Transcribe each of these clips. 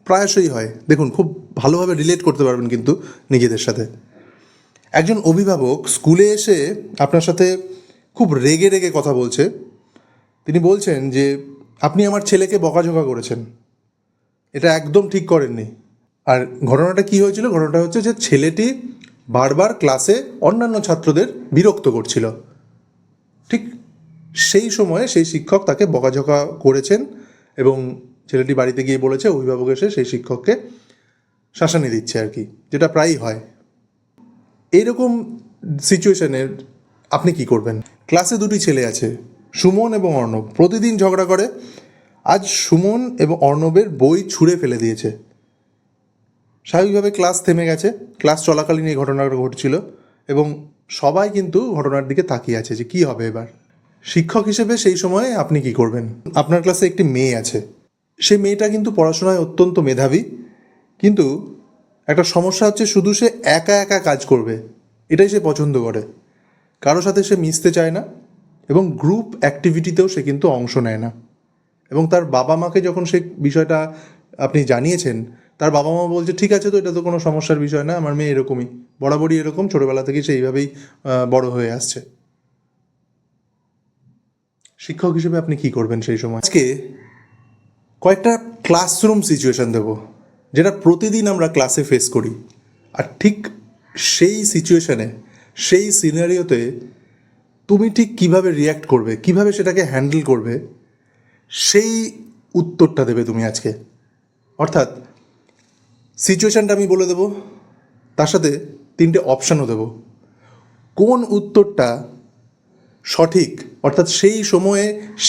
প্রায়শই হয়। দেখুন, খুব ভালোভাবে রিলেট করতে পারবেন কিন্তু নিজেদের সাথে। একজন অভিভাবক স্কুলে এসে আপনার সাথে খুব রেগে রেগে কথা বলছে। তিনি বলছেন যে আপনি আমার ছেলেকে বকাঝকা করেছেন, এটা একদম ঠিক করেননি। আর ঘটনাটা কী হয়েছিল? ঘটনাটা হচ্ছে যে ছেলেটি বারবার ক্লাসে অন্যান্য ছাত্রদের বিরক্ত করছিল। ঠিক সেই সময়ে সেই শিক্ষক তাকে বকাঝকা করেছেন এবং ছেলেটি বাড়িতে গিয়ে বলেছে অভিভাবক এসে সেই শিক্ষককে শাসানি দিচ্ছে আর কি, যেটা প্রায়ই হয়। এইরকম সিচুয়েশনের আপনি কি করবেন? ক্লাসে দুটি ছেলে আছে, সুমন এবং অর্ণব, প্রতিদিন ঝগড়া করে। আজ সুমন এবং অর্ণবের বই ছুঁড়ে ফেলে দিয়েছে। স্বাভাবিকভাবে ক্লাস থেমে গেছে। ক্লাস চলাকালীন এই ঘটনাটা ঘটছিল এবং সবাই কিন্তু ঘটনার দিকে তাকিয়ে আছে যে কী হবে এবার। শিক্ষক হিসেবে সেই সময়ে আপনি কি করবেন? আপনার ক্লাসে একটি মেয়ে আছে, সেই মেয়েটা কিন্তু পড়াশোনায় অত্যন্ত মেধাবী, কিন্তু একটা সমস্যা হচ্ছে শুধু সে একা একা কাজ করবে, এটাই সে পছন্দ করে। কারো সাথে সে মিশতে চায় না এবং গ্রুপ অ্যাক্টিভিটিতেও সে কিন্তু অংশ নেয় না। এবং তার বাবা মাকে যখন সে বিষয়টা আপনি জানিয়েছেন, তার বাবা মা বলছে ঠিক আছে, তো এটা তো কোনো সমস্যার বিষয় না, আমার মেয়ে এরকমই, বরাবরই এরকম, ছোটোবেলা থেকেই সে এইভাবেই বড় হয়ে আসছে। শিক্ষক হিসেবে আপনি কি করবেন সেই সময়? আজকে কয়েকটা ক্লাসরুম সিচুয়েশান দেব, যেটা প্রতিদিন আমরা ক্লাসে ফেস করি। আর ঠিক সেই সিচুয়েশানে, সেই সিনারিওতে তুমি ঠিক কিভাবে রিয়্যাক্ট করবে, কিভাবে সেটাকে হ্যান্ডেল করবে, সেই উত্তরটা দেবে তুমি আজকে। অর্থাৎ সিচুয়েশানটা আমি বলে দেবো, তার সাথে 3টে অপশানও দেব। কোন উত্তরটা সঠিক, অর্থাৎ সেই সময়ে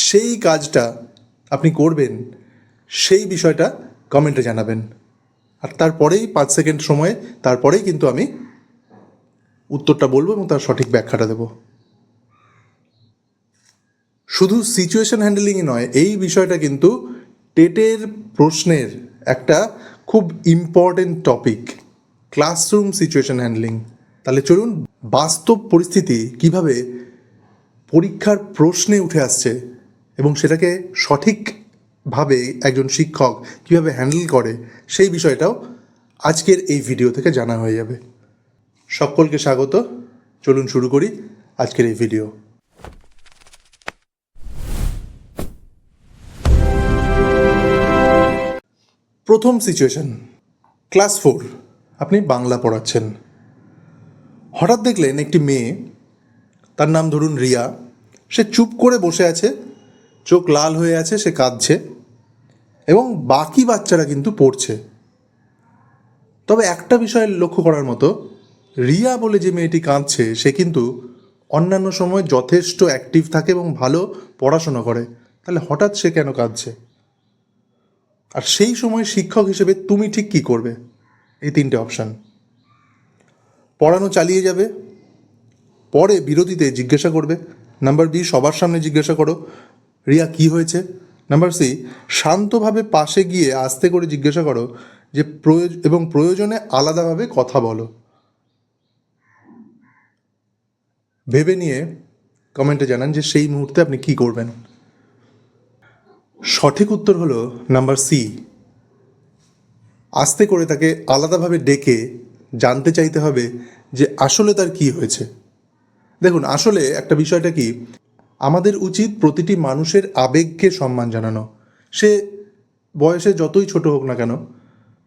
সেই কাজটা আপনি করবেন, সেই বিষয়টা কমেন্টে জানাবেন। আর তারপরেই 5 সেকেন্ড সময়ে তারপরেই কিন্তু আমি উত্তরটা বলবো এবং তার সঠিক ব্যাখ্যাটা দেব। শুধু সিচুয়েশন হ্যান্ডেলিংই নয়, এই বিষয়টা কিন্তু টেটের প্রশ্নের একটা খুব important topic, classroom situation handling. তাহলে চলুন, বাস্তব পরিস্থিতি কিভাবে পরীক্ষার প্রশ্নে উঠে আসছে এবং সেটাকে সঠিকভাবে একজন শিক্ষক কীভাবে হ্যান্ডেল করে, সেই বিষয়টাও আজকের এই ভিডিও থেকে জানা হয়ে যাবে। সকলকে স্বাগত। চলুন শুরু করি আজকের এই ভিডিও। প্রথম সিচুয়েশন, ক্লাস 4, আপনি বাংলা পড়াচ্ছেন। হঠাৎ দেখলেন একটি মেয়ে, তার নাম ধরুন রিয়া, সে চুপ করে বসে আছে, চোখ লাল হয়ে আছে, সে কাঁদছে এবং বাকি বাচ্চারা কিন্তু পড়ছে। তবে একটা বিষয় লক্ষ্য করার মতো, রিয়া বলে যে মেয়েটি কাঁদছে সে কিন্তু অন্যান্য সময় যথেষ্ট অ্যাক্টিভ থাকে এবং ভালো পড়াশোনা করে, তাহলে হঠাৎ সে কেন কাঁদছে? আর সেই সময় শিক্ষক হিসেবে তুমি ঠিক কী করবে? এই 3টে অপশান। পড়ানো চালিয়ে যাবে, পরে বিরতিতে জিজ্ঞাসা করবে। নাম্বার বি, সবার সামনে জিজ্ঞাসা করো রিয়া কী হয়েছে। নাম্বার সি, শান্তভাবে পাশে গিয়ে আস্তে করে জিজ্ঞাসা করো যে প্রয়োজনে আলাদাভাবে কথা বলো। ভেবে নিয়ে কমেন্টে জানান যে সেই মুহূর্তে আপনি কী করবেন। সঠিক উত্তর হলো নাম্বার সি, আস্তে করে তাকে আলাদাভাবে ডেকে জানতে চাইতে হবে যে আসলে তার কী হয়েছে। দেখুন, আসলে একটা বিষয়টা কি, আমাদের উচিত প্রতিটি মানুষের আবেগকে সম্মান জানানো। সে বয়সে যতই ছোট হোক না কেন,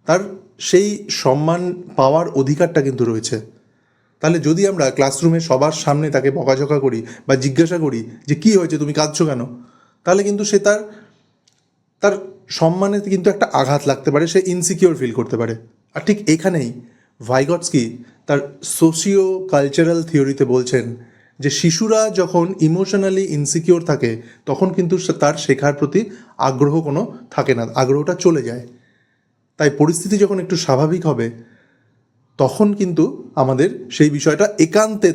তার সেই সম্মান পাওয়ার অধিকারটা কিন্তু রয়েছে। তাহলে যদি আমরা ক্লাসরুমে সবার সামনে তাকে বকাঝকা করি বা জিজ্ঞাসা করি যে কী হয়েছে, তুমি কাঁদছো কেন, তাহলে কিন্তু সে তার সম্মানে কিন্তু একটা আঘাত লাগতে পারে, সে ইনসিকিওর ফিল করতে পারে। আর ঠিক এখানেই ভাইগটস্কি তার সোশিও কালচারাল থিওরিতে বলছেন যে শিশুরা যখন ইমোশনালি ইনসিকিওর থাকে তখন কিন্তু তার শেখার প্রতি আগ্রহ কোনো থাকে না, আগ্রহটা চলে যায়। তাই পরিস্থিতি যখন একটু স্বাভাবিক হবে তখন কিন্তু আমাদের সেই বিষয়টা একান্তে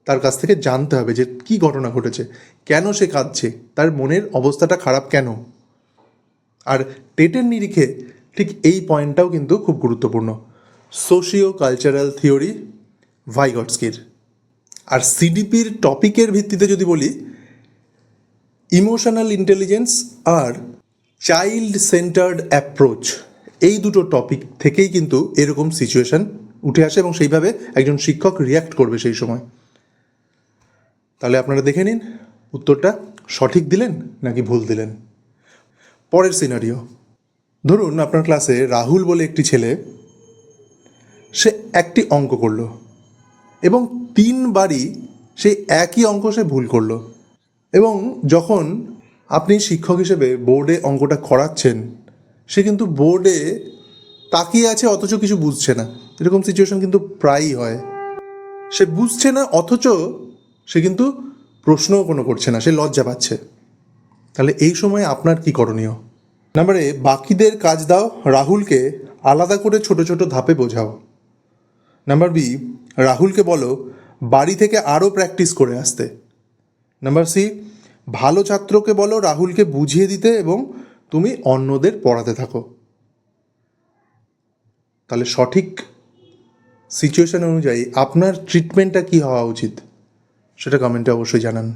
তার কাছ থেকে জানতে হবে যে কী ঘটনা ঘটেছে, কেন সে কাঁদছে, তার মনের অবস্থাটা খারাপ কেন। আর টেটের নিরিখে ঠিক এই পয়েন্টটাও কিন্তু খুব গুরুত্বপূর্ণ, সোশিও কালচারাল থিওরি ভাইগটস্কির। আর সিডিপির টপিকের ভিত্তিতে যদি বলি, ইমোশনাল ইন্টেলিজেন্স আর চাইল্ড সেন্টার্ড অ্যাপ্রোচ, এই দুটো টপিক থেকেই কিন্তু এরকম সিচুয়েশান উঠে আসে এবং সেইভাবে একজন শিক্ষক রিয়্যাক্ট করবে সেই সময়। তাহলে আপনারা দেখে নিন উত্তরটা সঠিক দিলেন নাকি ভুল দিলেন। পরের সিনারিও, ধরুন আপনার ক্লাসে রাহুল বলে একটি ছেলে, সে একটি অঙ্ক করলো এবং 3 বারই সেই একই অঙ্ক সে ভুল করলো, এবং যখন আপনি শিক্ষক হিসেবে বোর্ডে অঙ্কটা করাচ্ছেন সে কিন্তু বোর্ডে তাকিয়ে আছে অথচ কিছু বুঝছে না। এরকম সিচুয়েশন কিন্তু প্রায়ই হয়। সে বুঝছে না অথচ সে কিন্তু প্রশ্নও কোনো করছে না, সে লজ্জা পাচ্ছে। তাহলে এই সময় আপনার কি করণীয়? নাম্বার এ, বাকিদের কাজ দাও, রাহুলকে আলাদা করে ছোট ছোট ধাপে বোঝাও। নাম্বার বি, রাহুলকে বলো বাড়ি থেকে আরও প্র্যাকটিস করে আসতে। নাম্বার সি, ভালো ছাত্রকে বলো রাহুলকে বুঝিয়ে দিতে এবং তুমি অন্যদের পড়াতে থাকো। তাহলে সঠিক সিচুয়েশন অনুযায়ী আপনার ট্রিটমেন্টটা কী হওয়া উচিত সেটা কমেন্টে অবশ্যই জানান।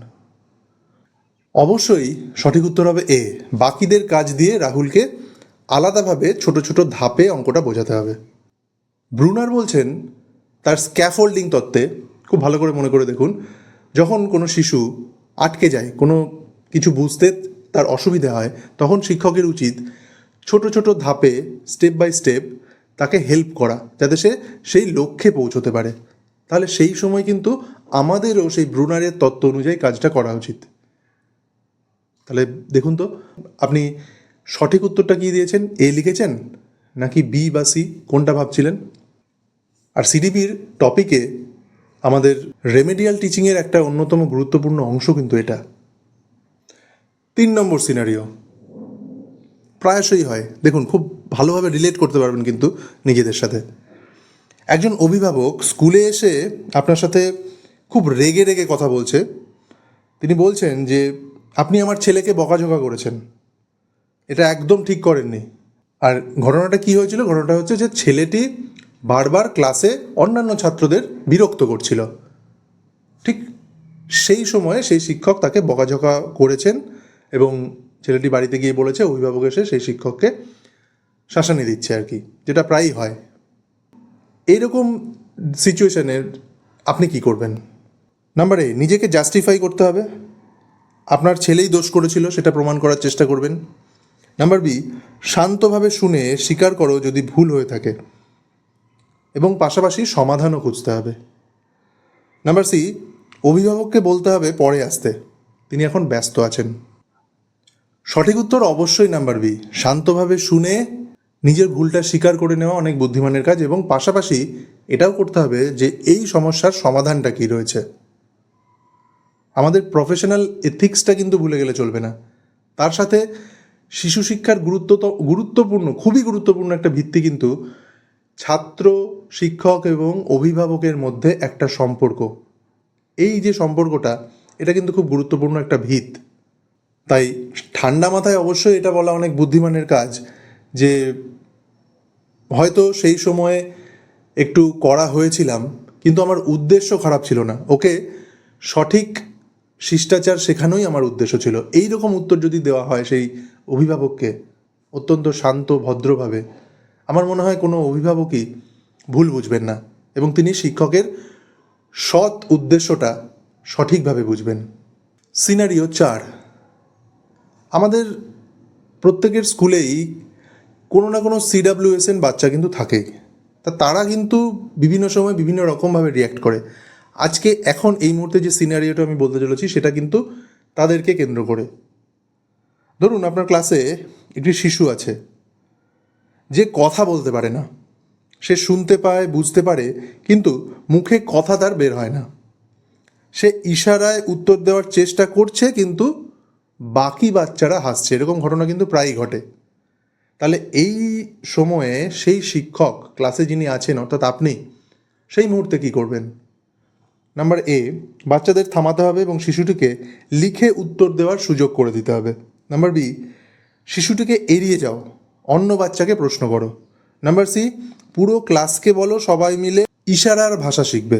অবশ্যই সঠিক উত্তর হবে এ, বাকিদের কাজ দিয়ে রাহুলকে আলাদাভাবে ছোট ছোট ধাপে অঙ্কটা বোঝাতে হবে। ব্রুনার বলছেন তার স্ক্যাফোল্ডিং তত্ত্বে, খুব ভালো করে মনে করে দেখুন, যখন কোনো শিশু আটকে যায়, কোনো কিছু বুঝতে তার অসুবিধা হয়, তখন শিক্ষকের উচিত ছোট ছোট ধাপে স্টেপ বাই স্টেপ তাকে হেল্প করা, যাতে সে সেই লক্ষ্যে পৌঁছতে পারে। তাহলে সেই সময় কিন্তু আমাদেরও সেই ব্রুনারের তত্ত্ব অনুযায়ী কাজটা করা উচিত। তাহলে দেখুন তো আপনি সঠিক উত্তরটা কী দিয়েছেন, এ লিখেছেন নাকি বি বা সি, কোনটা ভাবছিলেন? আর সিডিপির টপিকে আমাদের রেমেডিয়াল টিচিংয়ের একটা অন্যতম গুরুত্বপূর্ণ অংশ কিন্তু এটা। 3 নম্বর সিনারিও প্রায়শই হয়, দেখুন খুব ভালোভাবে রিলেট করতে পারবেন কিন্তু নিজেদের সাথে। একজন অভিভাবক স্কুলে এসে আপনার সাথে খুব রেগে রেগে কথা বলছে। তিনি বলছেন যে আপনি আমার ছেলেকে বকাঝকা করেছেন, এটা একদম ঠিক করেননি। আর ঘটনাটা কী হয়েছিল? ঘটনাটা হচ্ছে যে ছেলেটি বারবার ক্লাসে অন্যান্য ছাত্রদের বিরক্ত করছিল। ঠিক সেই সময়ে সেই শিক্ষক তাকে বকাঝকা করেছেন এবং ছেলেটি বাড়িতে গিয়ে বলেছে অভিভাবক এসে সেই শিক্ষককে শাসানি দিচ্ছে আর কি, যেটা প্রায়ই হয়। এইরকম সিচুয়েশনের আপনি কি করবেন? নাম্বার এ, নিজেকে জাস্টিফাই করতে হবে, আপনার ছেলেই দোষ করেছিল সেটা প্রমাণ করার চেষ্টা করবেন। নাম্বার বি, শান্তভাবে শুনে স্বীকার করো যদি ভুল হয়ে থাকে এবং পাশাপাশি সমাধানও খুঁজতে হবে। নাম্বার সি, অভিভাবককে বলতে হবে পরে আসতে, তিনি এখন ব্যস্ত আছেন। সঠিক উত্তর অবশ্যই নাম্বার বি, শান্তভাবে শুনে নিজের ভুলটা স্বীকার করে নেওয়া অনেক বুদ্ধিমানের কাজ, এবং পাশাপাশি এটাও করতে হবে যে এই সমস্যার সমাধানটা কী রয়েছে। আমাদের প্রফেশনাল এথিক্সটা কিন্তু ভুলে গেলে চলবে না। তার সাথে শিশু শিক্ষার খুবই গুরুত্বপূর্ণ একটা ভিত্তি কিন্তু ছাত্র, শিক্ষক এবং অভিভাবকের মধ্যে একটা সম্পর্ক। এই যে সম্পর্কটা, এটা কিন্তু খুব গুরুত্বপূর্ণ একটা ভিত। তাই ঠান্ডা মাথায় অবশ্যই এটা বলা অনেক বুদ্ধিমানের কাজ যে হয়তো সেই সময়ে একটু কড়া হয়েছিলাম, কিন্তু আমার উদ্দেশ্য খারাপ ছিল না, ওকে সঠিক শিষ্টাচার শেখানোই আমার উদ্দেশ্য ছিল। এই রকম উত্তর যদি দেওয়া হয় সেই অভিভাবককে অত্যন্ত শান্ত ভদ্রভাবে, আমার মনে হয় কোনো অভিভাবকই ভুল বুঝবেন না এবং তিনি শিক্ষকের সৎ উদ্দেশ্যটা সঠিকভাবে বুঝবেন। সিনারিও 4, আমাদের প্রত্যেকের স্কুলেই কোনো না কোনো CWSN বাচ্চা কিন্তু থাকেই। তারা কিন্তু বিভিন্ন সময় বিভিন্ন রকমভাবে রিয়্যাক্ট করে। আজকে এখন এই মুহূর্তে যে সিনারিওটা আমি বলতে চলেছি সেটা কিন্তু তাদেরকে কেন্দ্র করে। ধরুন আপনার ক্লাসে একটি শিশু আছে যে কথা বলতে পারে না, সে শুনতে পায়, বুঝতে পারে, কিন্তু মুখে কথা তার বের হয় না। সে ইশারায় উত্তর দেওয়ার চেষ্টা করছে কিন্তু বাকি বাচ্চারা হাসছে। এরকম ঘটনা কিন্তু প্রায়ই ঘটে। তাহলে এই সময়ে সেই শিক্ষক ক্লাসে যিনি আছেন অর্থাৎ আপনি সেই মুহূর্তে কী করবেন? নাম্বার এ, বাচ্চাদের থামাতে হবে এবং শিশুটিকে লিখে উত্তর দেওয়ার সুযোগ করে দিতে হবে। নাম্বার বি, শিশুটিকে এড়িয়ে যাও, অন্য বাচ্চাকে প্রশ্ন করো। নাম্বার সি, পুরো ক্লাসকে বলো সবাই মিলে ইশারার ভাষা শিখবে।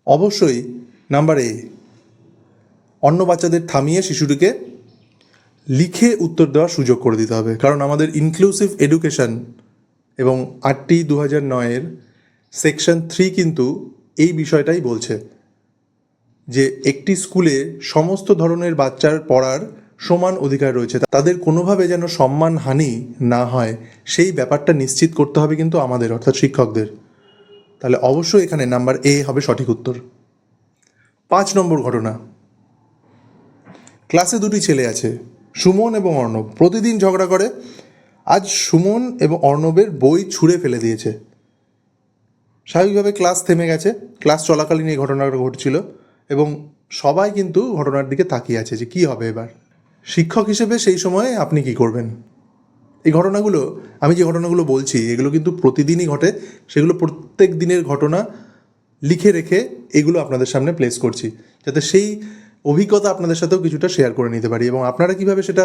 অবশ্যই নাম্বার এ, অন্য বাচ্চাদের থামিয়ে শিশুটিকে লিখে উত্তর দেওয়ার সুযোগ করে দিতে হবে, কারণ আমাদের ইনক্লুসিভ এডুকেশন এবং আরটি 2009-এর সেকশন 3 কিন্তু এই বিষয়টাই বলছে যে একটি স্কুলে সমস্ত ধরনের বাচ্চার পড়ার সমান অধিকার রয়েছে, তাদের কোনোভাবে যেন সম্মানহানি না হয় সেই ব্যাপারটা নিশ্চিত করতে হবে কিন্তু আমাদের, অর্থাৎ শিক্ষকদের। তাহলে অবশ্যই এখানে নাম্বার এ হবে সঠিক উত্তর। 5 নম্বর ঘটনা। ক্লাসে দুটি ছেলে আছে, সুমন এবং অর্ণব। প্রতিদিন ঝগড়া করে। আজ সুমন এবং অর্ণবের বই ছুঁড়ে ফেলে দিয়েছে। স্বাভাবিকভাবে ক্লাস থেমে গেছে। ক্লাস চলাকালীন এই ঘটনাটা ঘটছিল এবং সবাই কিন্তু ঘটনার দিকে তাকিয়ে আছে যে কী হবে এবার। শিক্ষক হিসেবে সেই সময়ে আপনি কি করবেন? এই ঘটনাগুলো, আমি যে ঘটনাগুলো বলছি এগুলো কিন্তু প্রতিদিনই ঘটে, সেগুলো প্রত্যেক দিনের ঘটনা লিখে রেখে এগুলো আপনাদের সামনে প্লেস করছি, যাতে সেই অভিজ্ঞতা আপনাদের সাথেও কিছুটা শেয়ার করে নিতে পারি এবং আপনারা কীভাবে সেটা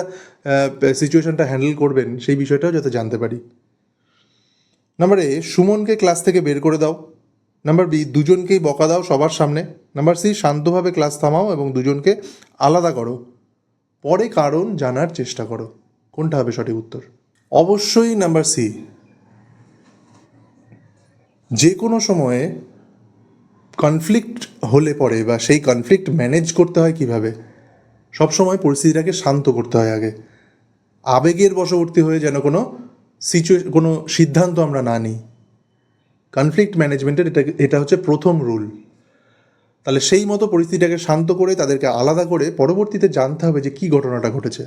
সিচুয়েশনটা হ্যান্ডেল করবেন সেই বিষয়টাও যাতে জানতে পারি। নাম্বার এ, সুমনকে ক্লাস থেকে বের করে দাও। নাম্বার বি, দুজনকেই বকা দাও সবার সামনে। নাম্বার সি, শান্তভাবে ক্লাস থামাও এবং দুজনকে আলাদা করো, পরে কারণ জানার চেষ্টা করো। কোনটা হবে সঠিক উত্তর? অবশ্যই নাম্বার সি। যে কোনো সময়ে কনফ্লিক্ট হলে পরে বা সেই কনফ্লিক্ট ম্যানেজ করতে হয় কীভাবে, সবসময় পরিস্থিতিটাকে শান্ত করতে হয় আগে। আবেগের বশবর্তী হয়ে যেন কোনো সিদ্ধান্ত আমরা না নিই। কনফ্লিক্ট ম্যানেজমেন্টের এটা হচ্ছে প্রথম রুল। তাহলে সেই মতো পরিস্থিতিটাকে শান্ত করে তাদেরকে আলাদা করে পরবর্তীতে জানতে হবে যে কী ঘটনাটা ঘটেছে।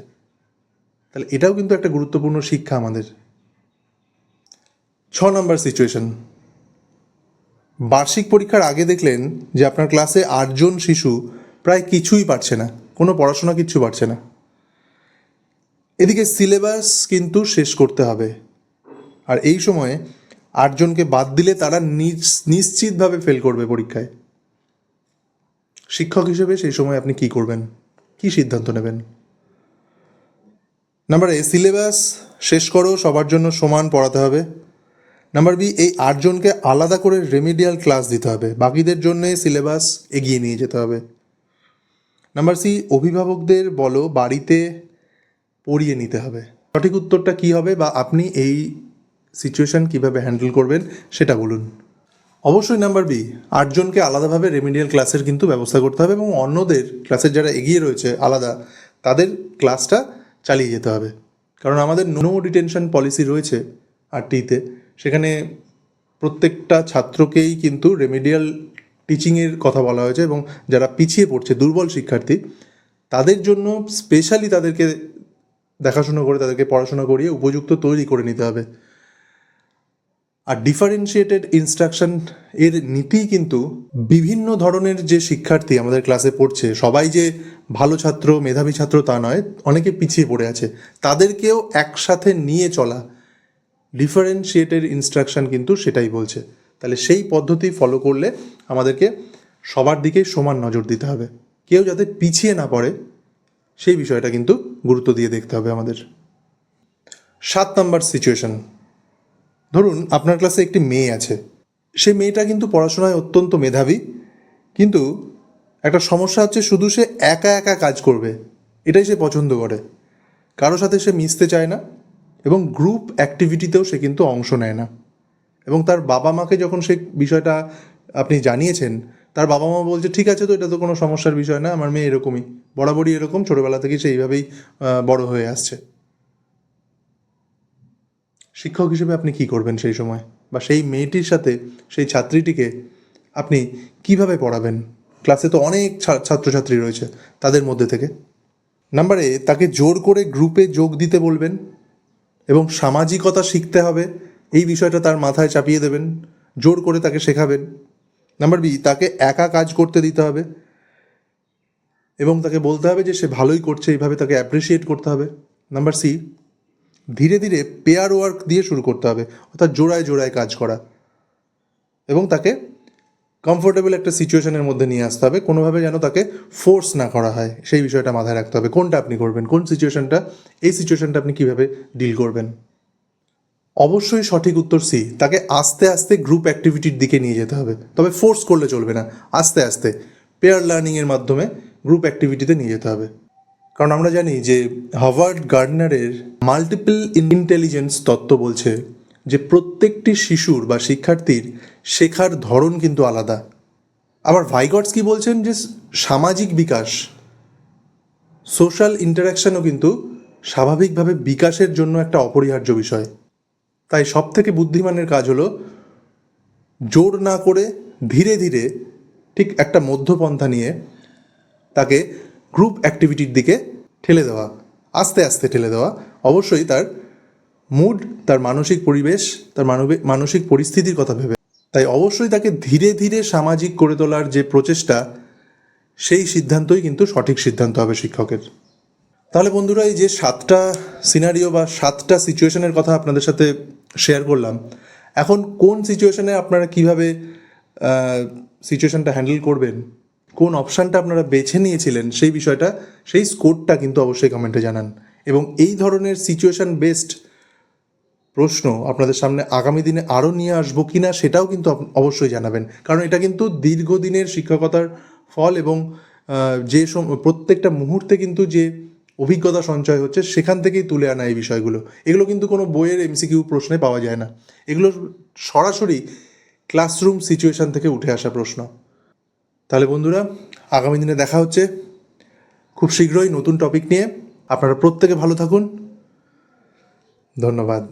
তাহলে এটাও কিন্তু একটা গুরুত্বপূর্ণ শিক্ষা আমাদের। 6 নম্বর সিচুয়েশন। বার্ষিক পরীক্ষার আগে দেখলেন যে আপনার ক্লাসে 8 জন শিশু প্রায় কিছুই পারছে না, কোনো পড়াশোনা কিচ্ছু পারছে না। এদিকে সিলেবাস কিন্তু শেষ করতে হবে, আর এই সময়ে 8 জনকে বাদ দিলে তারা নিশ্চিতভাবে ফেল করবে পরীক্ষায়। শিক্ষক হিসেবে সেই সময় আপনি কি করবেন, কি সিদ্ধান্ত নেবেন? নাম্বার এ, সিলেবাস শেষ করো, সবার জন্য সমান পড়াতে হবে। নাম্বার বি, এই 8 জনকে আলাদা করে রেমিডিয়াল ক্লাস দিতে হবে, বাকিদের জন্যে সিলেবাস এগিয়ে নিয়ে যেতে হবে। নাম্বার সি, অভিভাবকদের বলো বাড়িতে পড়িয়ে নিতে হবে। সঠিক উত্তরটা কী হবে বা আপনি এই সিচুয়েশান কীভাবে হ্যান্ডেল করবেন সেটা বলুন। অবশ্যই নাম্বার বি, 8 জনকে আলাদাভাবে রেমিডিয়াল ক্লাসের কিন্তু ব্যবস্থা করতে হবে এবং অন্যদের ক্লাসের যারা এগিয়ে রয়েছে আলাদা, তাদের ক্লাসটা চালিয়ে যেতে হবে। কারণ আমাদের নো ডিটেনশন পলিসি রয়েছে আরটিতে, সেখানে প্রত্যেকটা ছাত্রকেই কিন্তু রেমিডিয়াল টিচিংয়ের কথা বলা হয়েছে এবং যারা পিছিয়ে পড়ছে, দুর্বল শিক্ষার্থী, তাদের জন্য স্পেশালি তাদেরকে দেখাশুনো করে তাদেরকে পড়াশোনা করিয়ে উপযুক্ত তৈরি করে নিতে হবে। আর ডিফারেন্সিয়েটেড ইনস্ট্রাকশন এর নীতি কিন্তু বিভিন্ন ধরনের যে শিক্ষার্থী আমাদের ক্লাসে পড়ছে, সবাই যে ভালো ছাত্র, মেধাবী ছাত্র তা নয়, অনেকে পিছিয়ে পড়ে আছে, তাদেরকেও একসাথে নিয়ে চলা ডিফারেন্সিয়েটেড ইনস্ট্রাকশন কিন্তু সেটাই বলছে। তাহলে সেই পদ্ধতি ফলো করলে আমাদেরকে সবার দিকে সমান নজর দিতে হবে, কেউ যাতে পিছিয়ে না পড়ে সেই বিষয়টা কিন্তু গুরুত্ব দিয়ে দেখতে হবে আমাদের। 7 নম্বর সিচুয়েশন। ধরুন আপনার ক্লাসে একটি মেয়ে আছে, সে মেয়েটা কিন্তু পড়াশোনায় অত্যন্ত মেধাবী, কিন্তু একটা সমস্যা হচ্ছে শুধু সে একা একা কাজ করবে, এটাই সে পছন্দ করে। কারোর সাথে সে মিশতে চায় না এবং গ্রুপ অ্যাক্টিভিটিতেও সে কিন্তু অংশ নেয় না। এবং তার বাবা মাকে যখন সে বিষয়টা আপনি জানিয়েছেন, তার বাবা মা বলছে ঠিক আছে, তো এটা তো কোনো সমস্যার বিষয় না, আমার মেয়ে এরকমই, বরাবরই এরকম, ছোটোবেলা থেকেই সে এইভাবেই বড় হয়ে আসছে। শিক্ষক হিসেবে আপনি কি করবেন সেই সময়, বা সেই মেয়েটির সাথে সেই ছাত্রীটিকে আপনি কিভাবে পড়াবেন? ক্লাসে তো অনেক ছাত্রছাত্রী রয়েছে, তাদের মধ্যে থেকে। নাম্বার এ, তাকে জোর করে গ্রুপে যোগ দিতে বলবেন এবং সামাজিকতা শিখতে হবে এই বিষয়টা তার মাথায় চাপিয়ে দেবেন, জোর করে তাকে শেখাবেন। নাম্বার বি, তাকে একা কাজ করতে দিতে হবে এবং তাকে বলতে হবে যে সে ভালোই করছে, এইভাবে তাকে অ্যাপ্রিসিয়েট করতে হবে। নাম্বার সি, ধীরে ধীরে পেয়ার ওয়ার্ক দিয়ে শুরু করতে হবে, অর্থাৎ জোড়ায় জোড়ায় কাজ করা, এবং তাকে কমফোর্টেবল একটা সিচুয়েশনের মধ্যে নিয়ে আসতে হবে, কোনোভাবে যেন তাকে ফোর্স না করা হয় সেই বিষয়টা মাথায় রাখতে হবে। কোনটা আপনি করবেন, কোন সিচুয়েশনটা, এই সিচুয়েশনটা আপনি কীভাবে ডিল করবেন? অবশ্যই সঠিক উত্তর সি, তাকে আস্তে আস্তে গ্রুপ অ্যাক্টিভিটির দিকে নিয়ে যেতে হবে, তবে ফোর্স করলে চলবে না, আস্তে আস্তে পেয়ার লার্নিংয়ের মাধ্যমে গ্রুপ অ্যাক্টিভিটিতে নিয়ে যেতে হবে। কারণ আমরা জানি যে হার্ভার্ড গার্ডনারের মাল্টিপল ইন্টেলিজেন্স তত্ত্ব বলছে যে প্রত্যেকটি শিশুর বা শিক্ষার্থীর শেখার ধরন কিন্তু আলাদা। আবার ভাইগটস কি বলছেন যে সামাজিক বিকাশ, সোশ্যাল ইন্টারাকশনও কিন্তু স্বাভাবিকভাবে বিকাশের জন্য একটা অপরিহার্য বিষয়। তাই সব থেকে বুদ্ধিমানের কাজ হলো জোর না করে ধীরে ধীরে ঠিক একটা মধ্যপন্থা নিয়ে তাকে গ্রুপ অ্যাক্টিভিটির দিকে ঠেলে দেওয়া, আস্তে আস্তে ঠেলে দেওয়া। অবশ্যই তার মুড, তার মানসিক পরিবেশ, তার মানসিক পরিস্থিতির কথা ভেবে। তাই অবশ্যই তাকে ধীরে ধীরে সামাজিক করে তোলার যে প্রচেষ্টা, সেই সিদ্ধান্তই কিন্তু সঠিক সিদ্ধান্ত হবে শিক্ষকের। তাহলে বন্ধুরা, এই যে 7টা সিনারিও বা 7টা সিচুয়েশনের কথা আপনাদের সাথে শেয়ার করলাম, এখন কোন সিচুয়েশনে আপনারা কীভাবে সিচুয়েশনটা হ্যান্ডেল করবেন, কোন অপশানটা আপনারা বেছে নিয়েছিলেন, সেই বিষয়টা, সেই স্কোরটা কিন্তু অবশ্যই কমেন্টে জানান। এবং এই ধরনের সিচুয়েশন বেসড প্রশ্ন আপনাদের সামনে আগামী দিনে আরও নিয়ে আসবো কি না সেটাও কিন্তু অবশ্যই জানাবেন। কারণ এটা কিন্তু দীর্ঘদিনের শিক্ষকতার ফল এবং যে প্রত্যেকটা মুহূর্তে কিন্তু যে অভিজ্ঞতা সঞ্চয় হচ্ছে সেখান থেকেই তুলে আনা এই বিষয়গুলো। এগুলো কিন্তু কোনো বইয়ের এমসিকিউ প্রশ্নে পাওয়া যায় না, এগুলো সরাসরি ক্লাসরুম সিচুয়েশান থেকে উঠে আসা প্রশ্ন। তাহলে বন্ধুরা, আগামী দিনে দেখা হচ্ছে খুব শীঘ্রই নতুন টপিক নিয়ে। আপনারা প্রত্যেকে ভালো থাকুন। ধন্যবাদ।